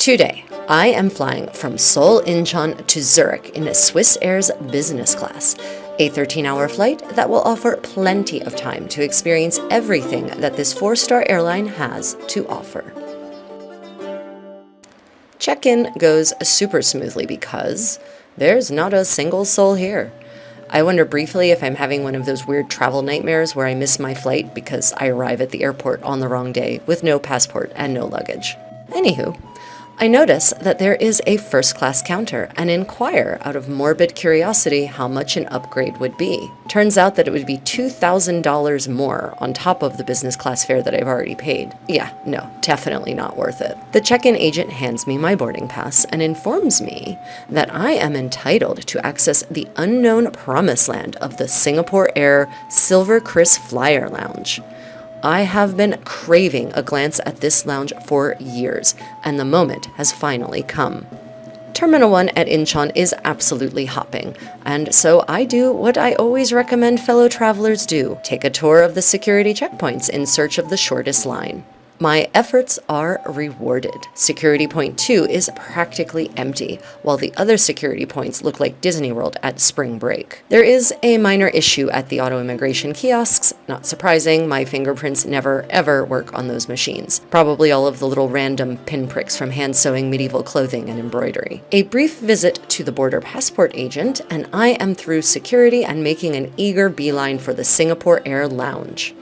Today, I am flying from Seoul Incheon to Zurich in Swiss Air's business class, a 13-hour flight that will offer plenty of time to experience everything that this 4-star airline has to offer. Check-in goes super smoothly because there's not a single soul here. I wonder briefly if I'm having one of those weird travel nightmares where I miss my flight because I arrive at the airport on the wrong day with no passport and no luggage. Anywho, I notice that there is a first-class counter and inquire out of morbid curiosity how much an upgrade would be. Turns out that it would be $2,000 more on top of the business class fare that I've already paid. Yeah, no, definitely not worth it. The check-in agent hands me my boarding pass and informs me that I am entitled to access the unknown promised land of the Singapore Air Silver Chris Flyer Lounge. I have been craving a glance at this lounge for years, and the moment has finally come. Terminal 1 at Incheon is absolutely hopping, and so I do what I always recommend fellow travelers do: take a tour of the security checkpoints in search of the shortest line. My efforts are rewarded. Security point 2 is practically empty, while the other security points look like Disney World at spring break. There is a minor issue at the auto immigration kiosks. Not surprising, my fingerprints never ever work on those machines. Probably all of the little random pinpricks from hand sewing medieval clothing and embroidery. A brief visit to the border passport agent, and I am through security and making an eager beeline for the Singapore Air Lounge.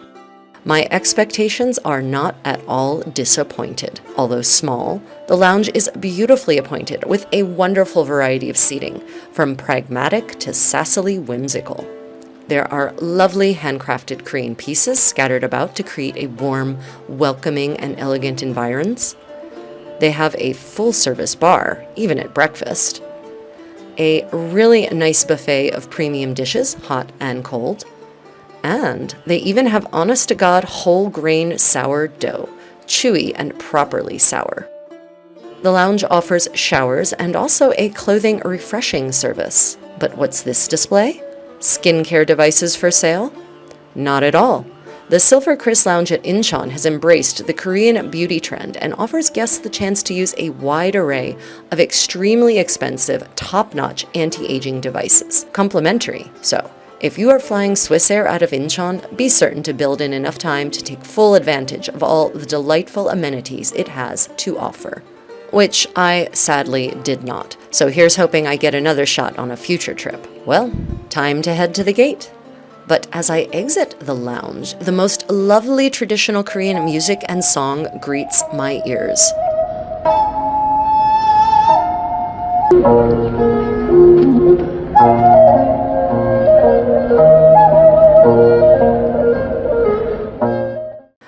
My expectations are not at all disappointed. Although small, the lounge is beautifully appointed with a wonderful variety of seating, from pragmatic to sassily whimsical. There are lovely handcrafted Korean pieces scattered about to create a warm, welcoming, and elegant environs. They have a full-service bar, even at breakfast. A really nice buffet of premium dishes, hot and cold. And they even have honest-to-God whole-grain sourdough, chewy and properly sour. The lounge offers showers and also a clothing refreshing service. But what's this display? Skincare devices for sale? Not at all. The Silver Chris Lounge at Incheon has embraced the Korean beauty trend and offers guests the chance to use a wide array of extremely expensive, top-notch anti-aging devices. Complimentary, so if you are flying Swiss Air out of Incheon, be certain to build in enough time to take full advantage of all the delightful amenities it has to offer. Which I sadly did not. So here's hoping I get another shot on a future trip. Well, time to head to the gate. But as I exit the lounge, the most lovely traditional Korean music and song greets my ears.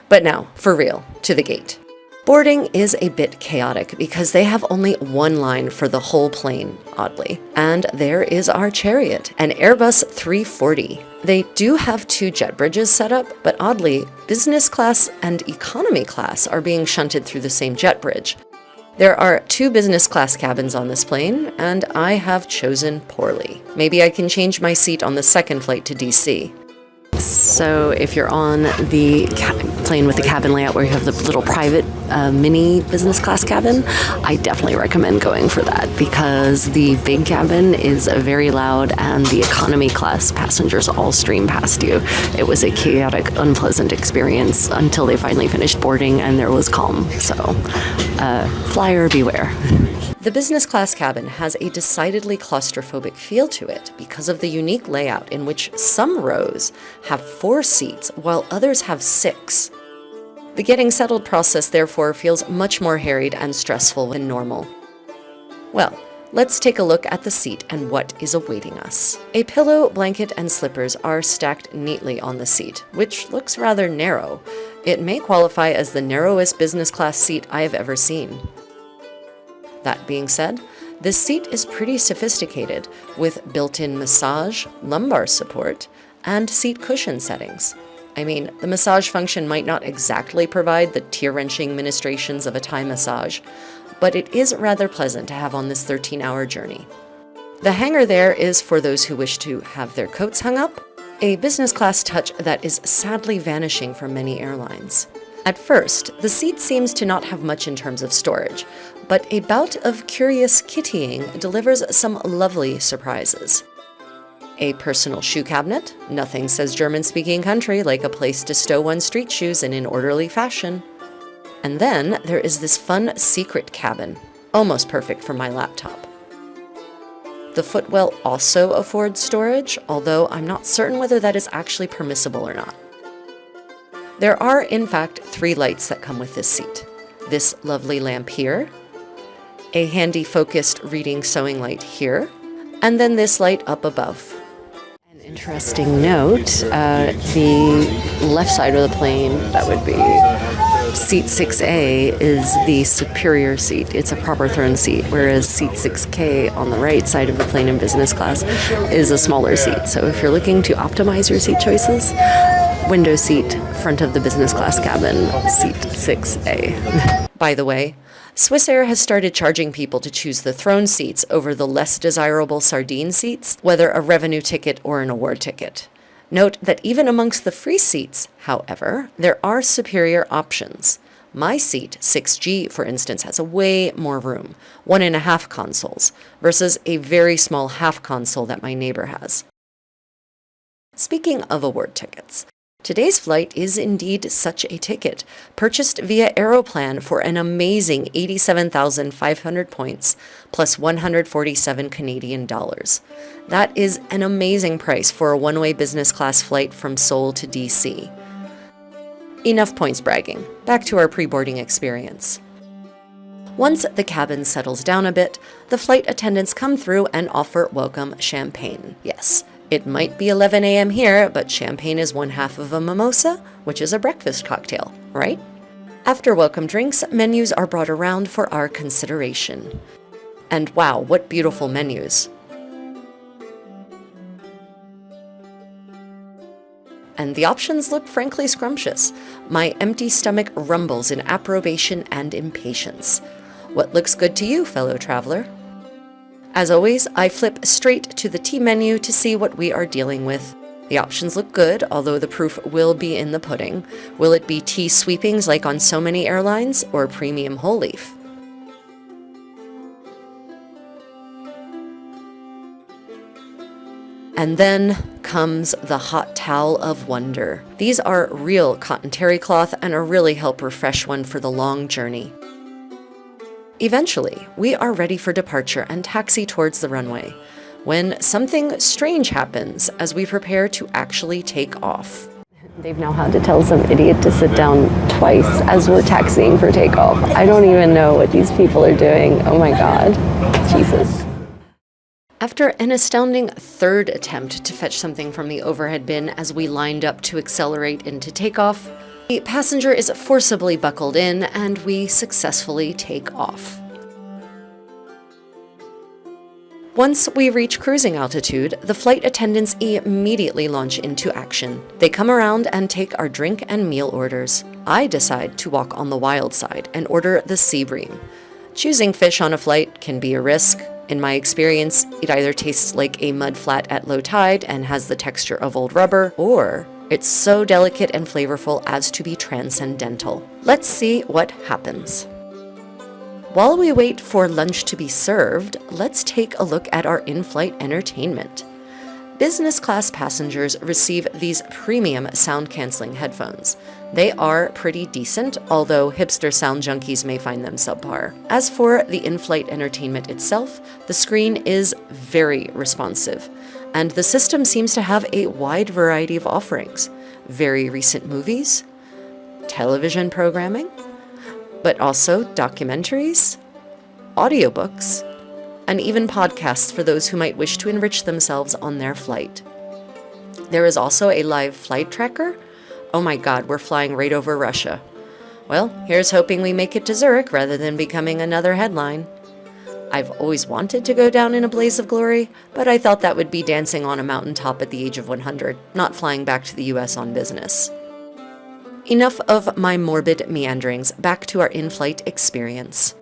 But now, for real, to the gate. Boarding is a bit chaotic because they have only one line for the whole plane, oddly. And there is our chariot, an Airbus 340. They do have 2 jet bridges set up, but oddly, business class and economy class are being shunted through the same jet bridge. There are 2 business class cabins on this plane, and I have chosen poorly. Maybe I can change my seat on the second flight to DC. So if you're on the plane with the cabin layout where you have the little private mini business class cabin, I definitely recommend going for that because the big cabin is very loud and the economy class passengers all stream past you. It was a chaotic, unpleasant experience until they finally finished boarding and there was calm. So flyer beware. The business class cabin has a decidedly claustrophobic feel to it because of the unique layout in which some rows have 4 seats while others have 6. The getting settled process therefore feels much more harried and stressful than normal. Well, let's take a look at the seat and what is awaiting us. A pillow, blanket, and slippers are stacked neatly on the seat, which looks rather narrow. It may qualify as the narrowest business class seat I have ever seen. That being said, this seat is pretty sophisticated with built-in massage, lumbar support, and seat cushion settings. I mean, the massage function might not exactly provide the tear-wrenching ministrations of a Thai massage, but it is rather pleasant to have on this 13-hour journey. The hanger there is for those who wish to have their coats hung up, a business class touch that is sadly vanishing from many airlines. At first, the seat seems to not have much in terms of storage, but a bout of curious kittying delivers some lovely surprises. A personal shoe cabinet. Nothing says German-speaking country like a place to stow one's street shoes in an orderly fashion. And then there is this fun secret cabin, almost perfect for my laptop. The footwell also affords storage, although I'm not certain whether that is actually permissible or not. There are, in fact, 3 lights that come with this seat. This lovely lamp here, a handy focused reading sewing light here, and then this light up above. An interesting note, the left side of the plane, that would be seat 6A, is the superior seat. It's a proper throne seat, whereas seat 6K on the right side of the plane in business class is a smaller seat. So if you're looking to optimize your seat choices, window seat, front of the business class cabin, seat 6A. By the way, Swiss Air has started charging people to choose the throne seats over the less desirable sardine seats, whether a revenue ticket or an award ticket. Note that even amongst the free seats, however, there are superior options. My seat, 6G, for instance, has a way more room, 1.5 consoles, versus a very small half console that my neighbor has. Speaking of award tickets, today's flight is indeed such a ticket, purchased via Aeroplan for an amazing 87,500 points, plus 147 Canadian dollars. That is an amazing price for a one-way business class flight from Seoul to DC. Enough points bragging. Back to our pre-boarding experience. Once the cabin settles down a bit, the flight attendants come through and offer welcome champagne. Yes, it might be 11 a.m. here, but champagne is one half of a mimosa, which is a breakfast cocktail, right? After welcome drinks, menus are brought around for our consideration. And wow, what beautiful menus. And the options look frankly scrumptious. My empty stomach rumbles in approbation and impatience. What looks good to you, fellow traveler? As always, I flip straight to the tea menu to see what we are dealing with. The options look good, although the proof will be in the pudding. Will it be tea sweepings like on so many airlines, or premium whole leaf? And then comes the hot towel of wonder. These are real cotton terry cloth and really help refresh one for the long journey. Eventually, we are ready for departure and taxi towards the runway, when something strange happens as we prepare to actually take off. They've now had to tell some idiot to sit down twice as we're taxiing for takeoff. I don't even know what these people are doing. Oh my God. Jesus. After an astounding third attempt to fetch something from the overhead bin as we lined up to accelerate into takeoff, the passenger is forcibly buckled in and we successfully take off. Once we reach cruising altitude, the flight attendants immediately launch into action. They come around and take our drink and meal orders. I decide to walk on the wild side and order the sea bream. Choosing fish on a flight can be a risk. In my experience, it either tastes like a mud flat at low tide and has the texture of old rubber, or it's so delicate and flavorful as to be transcendental. Let's see what happens. While we wait for lunch to be served, let's take a look at our in-flight entertainment. Business class passengers receive these premium sound-canceling headphones. They are pretty decent, although hipster sound junkies may find them subpar. As for the in-flight entertainment itself, the screen is very responsive, and the system seems to have a wide variety of offerings. Very recent movies, television programming, but also documentaries, audiobooks, and even podcasts for those who might wish to enrich themselves on their flight. There is also a live flight tracker. Oh my God, we're flying right over Russia. Well, here's hoping we make it to Zurich rather than becoming another headline. I've always wanted to go down in a blaze of glory, but I thought that would be dancing on a mountaintop at the age of 100, not flying back to the US on business. Enough of my morbid meanderings, back to our in-flight experience.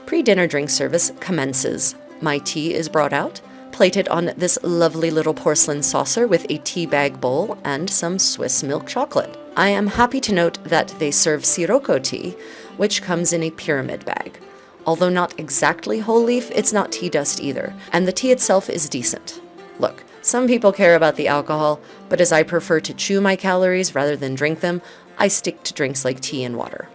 Pre-dinner drink service commences. My tea is brought out, plated on this lovely little porcelain saucer with a tea bag bowl and some Swiss milk chocolate. I am happy to note that they serve sirocco tea, which comes in a pyramid bag. Although not exactly whole leaf, it's not tea dust either, and the tea itself is decent. Look, some people care about the alcohol, but as I prefer to chew my calories rather than drink them, I stick to drinks like tea and water.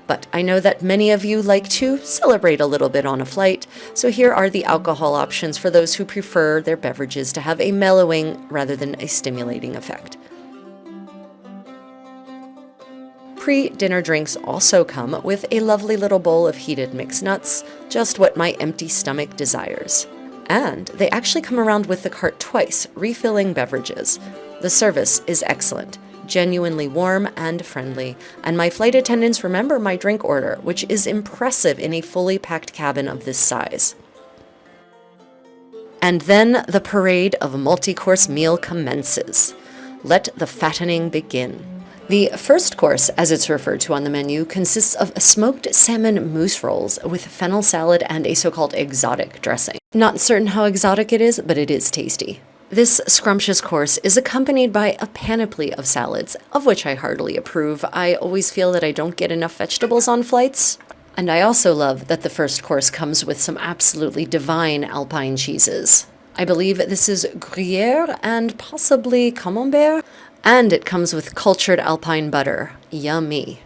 But I know that many of you like to celebrate a little bit on a flight, so here are the alcohol options for those who prefer their beverages to have a mellowing rather than a stimulating effect. Pre-dinner drinks also come with a lovely little bowl of heated mixed nuts, just what my empty stomach desires. And they actually come around with the cart twice, refilling beverages. The service is excellent, genuinely warm and friendly, and my flight attendants remember my drink order, which is impressive in a fully packed cabin of this size. And then the parade of multi-course meal commences. Let the fattening begin. The first course, as it's referred to on the menu, consists of smoked salmon mousse rolls with fennel salad and a so-called exotic dressing. Not certain how exotic it is, but it is tasty. This scrumptious course is accompanied by a panoply of salads, of which I heartily approve. I always feel that I don't get enough vegetables on flights. And I also love that the first course comes with some absolutely divine alpine cheeses. I believe this is Gruyere and possibly Camembert. And it comes with cultured alpine butter. Yummy.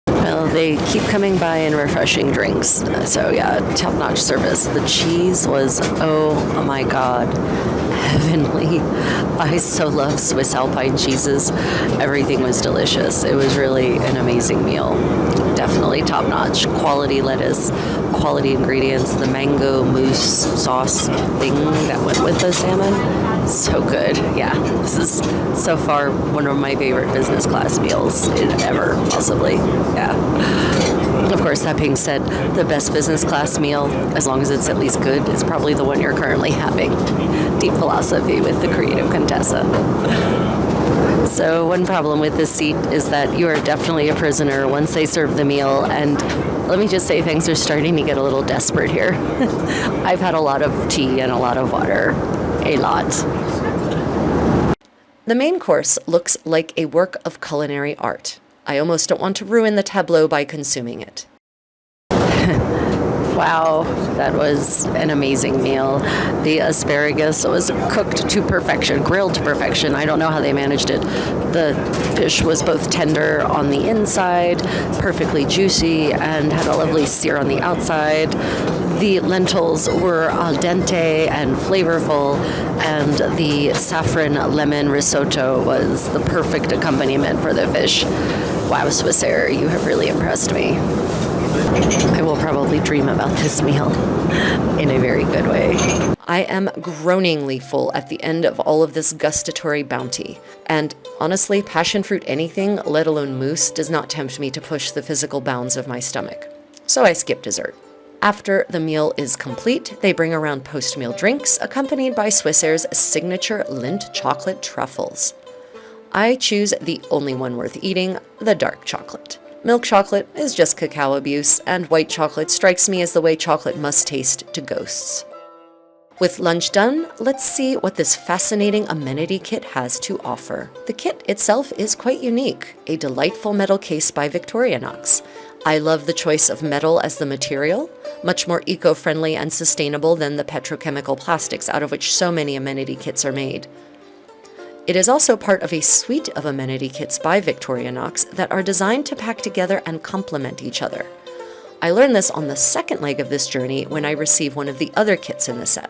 Well, they keep coming by in refreshing drinks. So yeah, top-notch service. The cheese was, oh my God, heavenly. I so love Swiss alpine cheeses. Everything was delicious. It was really an amazing meal. Definitely top-notch. Quality lettuce, quality ingredients. The mango mousse sauce thing that went with the salmon. So good. Yeah, this is so far one of my favorite business class meals ever, possibly. Yeah. Of course, that being said, the best business class meal, as long as it's at least good, is probably the one you're currently having. Deep philosophy with the creative Contessa. So one problem with this seat is that you are definitely a prisoner once they serve the meal, and let me just say things are starting to get a little desperate here. I've had a lot of tea and a lot of water. A lot. The main course looks like a work of culinary art. I almost don't want to ruin the tableau by consuming it. Wow, that was an amazing meal. The asparagus was cooked to perfection, grilled to perfection. I don't know how they managed it. The fish was both tender on the inside, perfectly juicy, and had a lovely sear on the outside. The lentils were al dente and flavorful, and the saffron lemon risotto was the perfect accompaniment for the fish. Wow, Swissair, you have really impressed me. I will probably dream about this meal in a very good way. I am groaningly full at the end of all of this gustatory bounty. And honestly, passion fruit anything, let alone mousse, does not tempt me to push the physical bounds of my stomach. So I skip dessert. After the meal is complete, they bring around post-meal drinks, accompanied by Swissair's signature Lindt chocolate truffles. I choose the only one worth eating, the dark chocolate. Milk chocolate is just cacao abuse, and white chocolate strikes me as the way chocolate must taste to ghosts. With lunch done, let's see what this fascinating amenity kit has to offer. The kit itself is quite unique, a delightful metal case by Victorinox. I love the choice of metal as the material, much more eco-friendly and sustainable than the petrochemical plastics out of which so many amenity kits are made. It is also part of a suite of amenity kits by Victorinox that are designed to pack together and complement each other. I learned this on the second leg of this journey when I received one of the other kits in the set.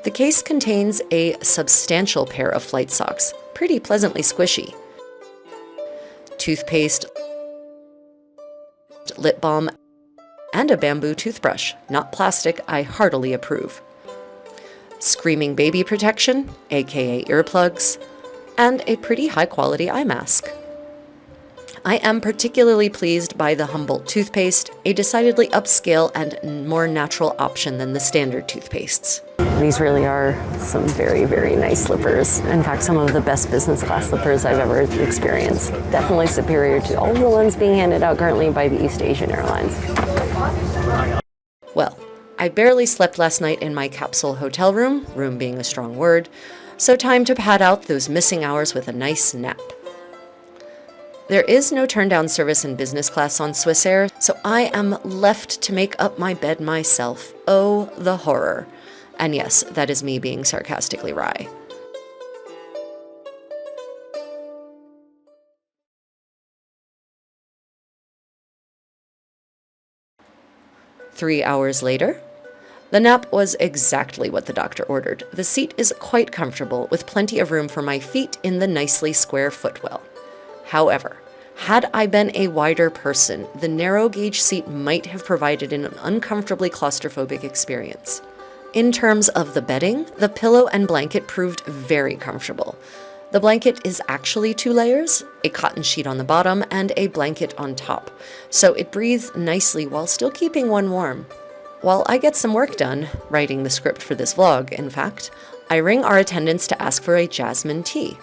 The case contains a substantial pair of flight socks, pretty pleasantly squishy, toothpaste, lip balm, and a bamboo toothbrush, not plastic. I heartily approve. Screaming baby protection, aka earplugs, and a pretty high-quality eye mask. I am particularly pleased by the Humboldt toothpaste, a decidedly upscale and more natural option than the standard toothpastes. These really are some very, very nice slippers. In fact, some of the best business class slippers I've ever experienced. Definitely superior to all the ones being handed out currently by the East Asian Airlines. Well, I barely slept last night in my capsule hotel room being a strong word, so time to pad out those missing hours with a nice nap. There is no turn-down service in business class on Swissair, so I am left to make up my bed myself. Oh, the horror. And yes, that is me being sarcastically wry. Three hours later, the nap was exactly what the doctor ordered. The seat is quite comfortable, with plenty of room for my feet in the nicely square footwell. However, had I been a wider person, the narrow gauge seat might have provided an uncomfortably claustrophobic experience. In terms of the bedding, the pillow and blanket proved very comfortable. The blanket is actually 2 layers, a cotton sheet on the bottom and a blanket on top, so it breathes nicely while still keeping one warm. While I get some work done, writing the script for this vlog, in fact, I ring our attendants to ask for a jasmine tea.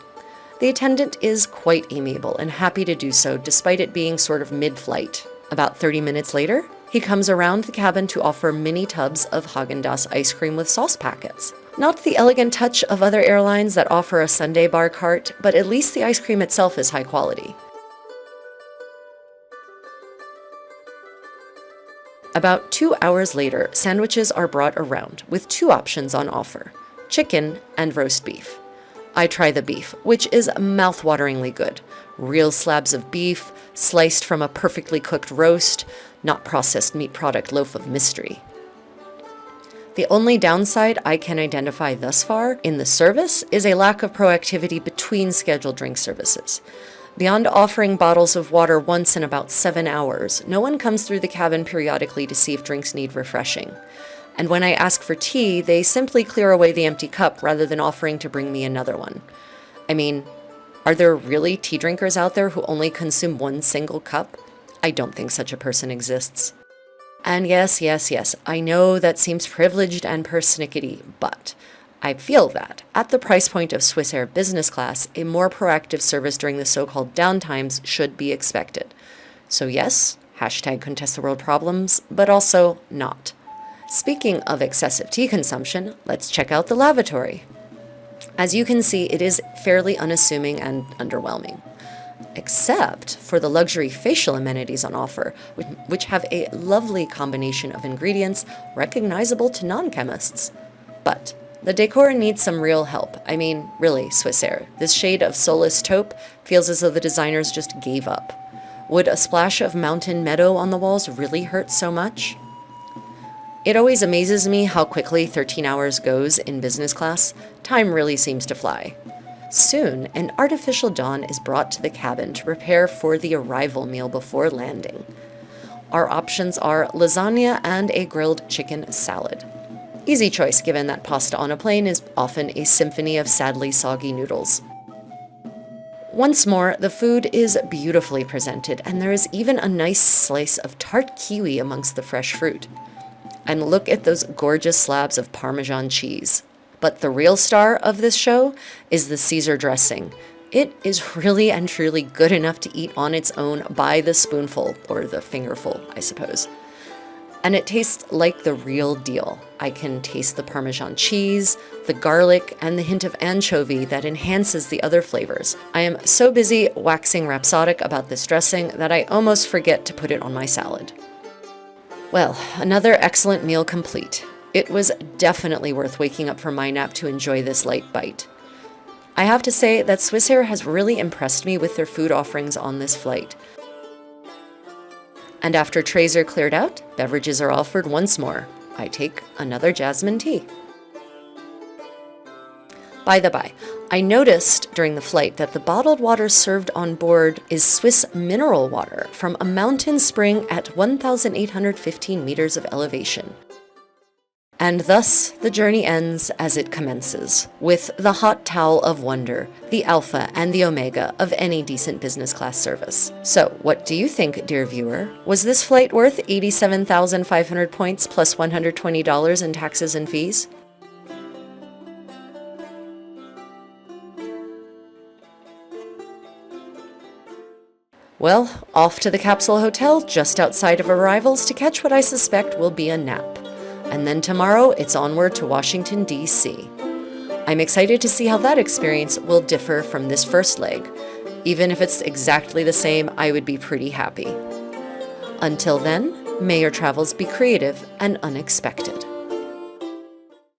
The attendant is quite amiable and happy to do so despite it being sort of mid-flight. About 30 minutes later, he comes around the cabin to offer mini tubs of Haagen-Dazs ice cream with sauce packets. Not the elegant touch of other airlines that offer a sundae bar cart, but at least the ice cream itself is high quality. About 2 hours later, sandwiches are brought around with 2 options on offer: chicken and roast beef. I try the beef, which is mouth-wateringly good. Real slabs of beef, sliced from a perfectly cooked roast, not processed meat product loaf of mystery. The only downside I can identify thus far in the service is a lack of proactivity between scheduled drink services. Beyond offering bottles of water once in about 7 hours, no one comes through the cabin periodically to see if drinks need refreshing. And when I ask for tea, they simply clear away the empty cup rather than offering to bring me another one. I mean, are there really tea drinkers out there who only consume one single cup? I don't think such a person exists. And yes, I know that seems privileged and persnickety, but I feel that, at the price point of Swissair business class, a more proactive service during the so-called downtimes should be expected. So yes, hashtag contest the world problems, but also not. Speaking of excessive tea consumption, let's check out the lavatory. As you can see, it is fairly unassuming and underwhelming, except for the luxury facial amenities on offer, which have a lovely combination of ingredients recognizable to non-chemists. But the decor needs some real help. I mean, really, Swissair, this shade of soulless taupe feels as though the designers just gave up. Would a splash of mountain meadow on the walls really hurt so much? It always amazes me how quickly 13 hours goes in business class. Time really seems to fly. Soon, an artificial dawn is brought to the cabin to prepare for the arrival meal before landing. Our options are lasagna and a grilled chicken salad. Easy choice given that pasta on a plane is often a symphony of sadly soggy noodles. Once more, the food is beautifully presented, and there is even a nice slice of tart kiwi amongst the fresh fruit. And look at those gorgeous slabs of Parmesan cheese. But the real star of this show is the Caesar dressing. It is really and truly good enough to eat on its own by the spoonful, or the fingerful, I suppose. And it tastes like the real deal. I can taste the Parmesan cheese, the garlic, and the hint of anchovy that enhances the other flavors. I am so busy waxing rhapsodic about this dressing that I almost forget to put it on my salad. Well, another excellent meal complete. It was definitely worth waking up from my nap to enjoy this light bite. I have to say that Swissair has really impressed me with their food offerings on this flight. And after trays are cleared out, beverages are offered once more. I take another jasmine tea. By the by, I noticed during the flight that the bottled water served on board is Swiss mineral water from a mountain spring at 1,815 meters of elevation. And thus, the journey ends as it commences, with the hot towel of wonder, the alpha and the omega of any decent business class service. So, what do you think, dear viewer? Was this flight worth 87,500 points plus $120 in taxes and fees? Well, off to the capsule hotel just outside of arrivals to catch what I suspect will be a nap. And then tomorrow, it's onward to Washington, D.C. I'm excited to see how that experience will differ from this first leg. Even if it's exactly the same, I would be pretty happy. Until then, may your travels be creative and unexpected.